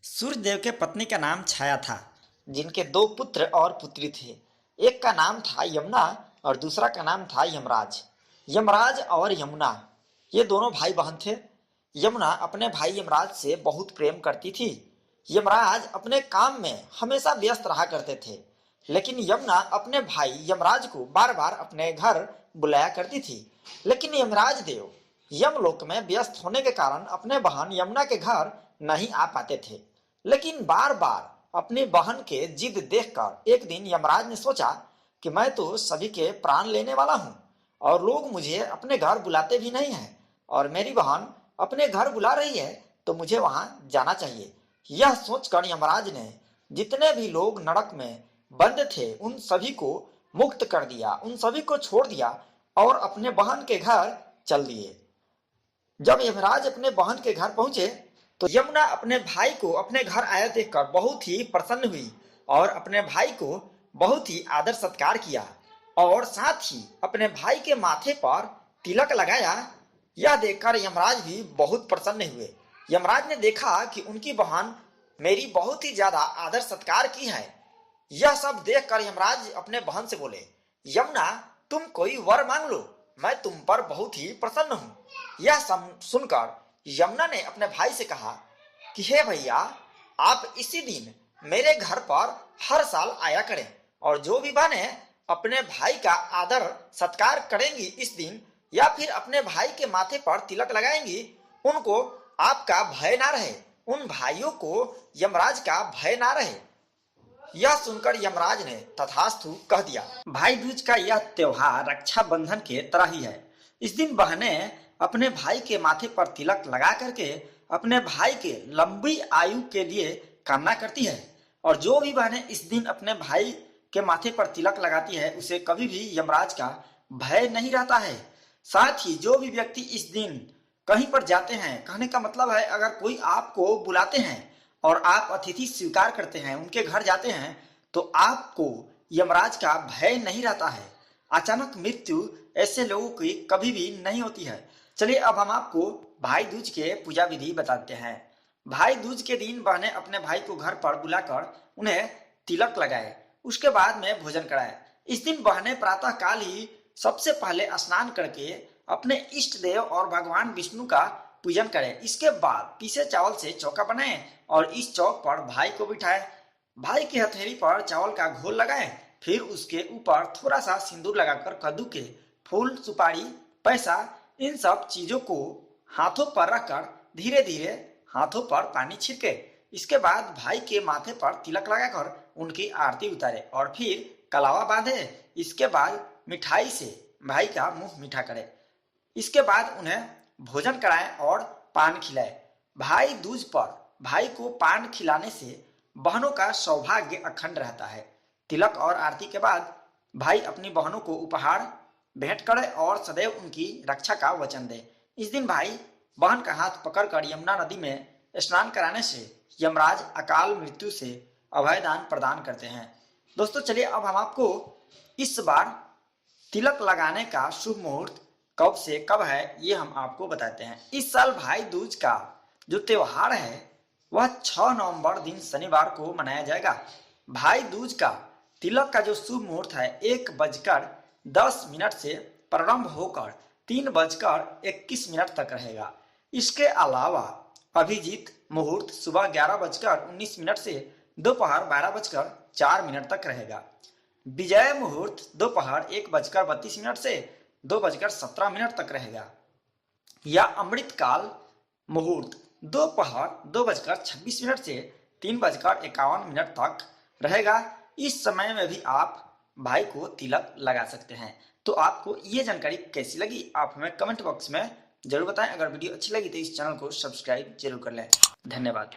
सूर्यदेव के पत्नी का नाम छाया था, जिनके दो पुत्र और पुत्री थे। एक का नाम था यमुना और दूसरा का नाम था यमराज। यमराज और यमुना ये दोनों भाई बहन थे। यमुना अपने भाई यमराज से बहुत प्रेम करती थी। यमराज अपने काम में हमेशा व्यस्त रहा करते थे, लेकिन यमुना अपने भाई यमराज को बार बार अपने घर बुलाया करती थी। लेकिन यमराज देव यमलोक में व्यस्त होने के कारण अपने बहन यमुना के घर नहीं आ पाते थे। लेकिन बार बार अपनी बहन के जिद देखकर एक दिन यमराज ने सोचा कि मैं तो सभी के प्राण लेने वाला हूँ और लोग मुझे अपने घर बुलाते भी नहीं हैं, और मेरी बहन अपने घर बुला रही है तो मुझे वहां जाना चाहिए। यह सोचकर यमराज ने जितने भी लोग नरक में बंद थे उन सभी को मुक्त कर दिया, उन सभी को छोड़ दिया और अपने बहन के घर चल दिए। जब यमराज अपने बहन के घर पहुंचे तो यमुना अपने भाई को अपने घर आया देखकर बहुत ही प्रसन्न हुई और अपने भाई को बहुत ही आदर सत्कार किया और साथ ही अपने भाई के माथे पर तिलक लगाया। यह देखकर यमराज भी बहुत प्रसन्न हुए। यमराज ने देखा कि उनकी बहन मेरी बहुत ही ज्यादा आदर सत्कार की है। यह सब देखकर यमराज अपने बहन से बोले, यमुना तुम कोई वर मांग लो, मैं तुम पर बहुत ही प्रसन्न हूँ। यह सुनकर यमुना ने अपने भाई से कहा कि हे भैया, आप इसी दिन मेरे घर पर हर साल आया करें और जो भी बहनें अपने भाई का आदर सत्कार करेंगी इस दिन या फिर अपने भाई के माथे पर तिलक लगाएंगी, उनको आपका भय ना रहे, उन भाइयों को यमराज का भय ना रहे। यह सुनकर यमराज ने तथास्तु कह दिया। भाई दूज का यह त्योहार रक्षाबंधन के तरह ही है। इस दिन बहनें अपने भाई के माथे पर तिलक लगा करके अपने भाई के लंबी आयु के लिए कामना करती है, और जो भी बहनें इस दिन अपने भाई के माथे पर तिलक लगाती है उसे कभी भी यमराज का भय नहीं रहता है। साथ ही जो भी व्यक्ति इस दिन कहीं पर जाते हैं, कहने का मतलब है अगर कोई आपको बुलाते हैं और आप अतिथि स्वीकार करते हैं, उनके घर जाते हैं, तो आपको यमराज का भय नहीं रहता है। अचानक मृत्यु ऐसे लोगों की कभी भी नहीं होती है। चलिए अब हम आपको भाई दूज के पूजा विधि बताते हैं। भाई दूज के दिन बहनें अपने भाई को घर पर बुलाकर उन्हें तिलक लगाए, उसके बाद में भोजन कराए। इस दिन बहनें प्रातः काल ही सबसे पहले स्नान करके अपने इष्ट देव और भगवान विष्णु का पूजन करें। इसके बाद पीसे चावल से चौका बनाएं और इस चौक पर भाई को बिठाएं। भाई की हथेली पर चावल का घोल लगाएं, फिर उसके ऊपर थोड़ा सा सिंदूर लगाकर कद्दू के फूल, सुपारी, पैसा, इन सब चीजों को हाथों पर रखकर धीरे धीरे हाथों पर पानी छिड़के। इसके बाद भाई के माथे पर तिलक लगाकर उनकी आरती उतारे और फिर कलावा बांधे। इसके बाद मिठाई से भाई का मुंह मीठा करे। इसके बाद उन्हें भोजन कराएं और पान खिलाए। भाई दूज पर भाई को पान खिलाने से बहनों का सौभाग्य अखंड रहता है। तिलक और आरती के बाद भाई अपनी बहनों को उपहार भेंट करे और सदैव उनकी रक्षा का वचन दे। इस दिन भाई बहन का हाथ पकड़कर यमुना नदी में स्नान कराने से यमराज अकाल मृत्यु से अभयदान प्रदान करते हैं। दोस्तों चलिए अब हम आपको इस बार तिलक लगाने का शुभ मुहूर्त कब से कब है ये हम आपको बताते हैं। इस साल भाई दूज का जो त्योहार है वह 6 नवंबर दिन शनिवार को मनाया जाएगा। भाई दूज का तिलक का जो शुभ मुहूर्त है 1:10 से प्रारंभ होकर 3:21 तक रहेगा। इसके अलावा अभिजीत मुहूर्त सुबह 11:19 से दोपहर 12:04 तक रहेगा। विजय मुहूर्त दोपहर 1:32 से 2:17 तक रहेगा। या अमृतकाल मुहूर्त दोपहर 2:26 से 3:51 तक रहेगा। इस समय में भी आप भाई को तिलक लगा सकते हैं। तो आपको ये जानकारी कैसी लगी आप हमें कमेंट बॉक्स में जरूर बताएं। अगर वीडियो अच्छी लगी तो इस चैनल को सब्सक्राइब जरूर कर लें। धन्यवाद।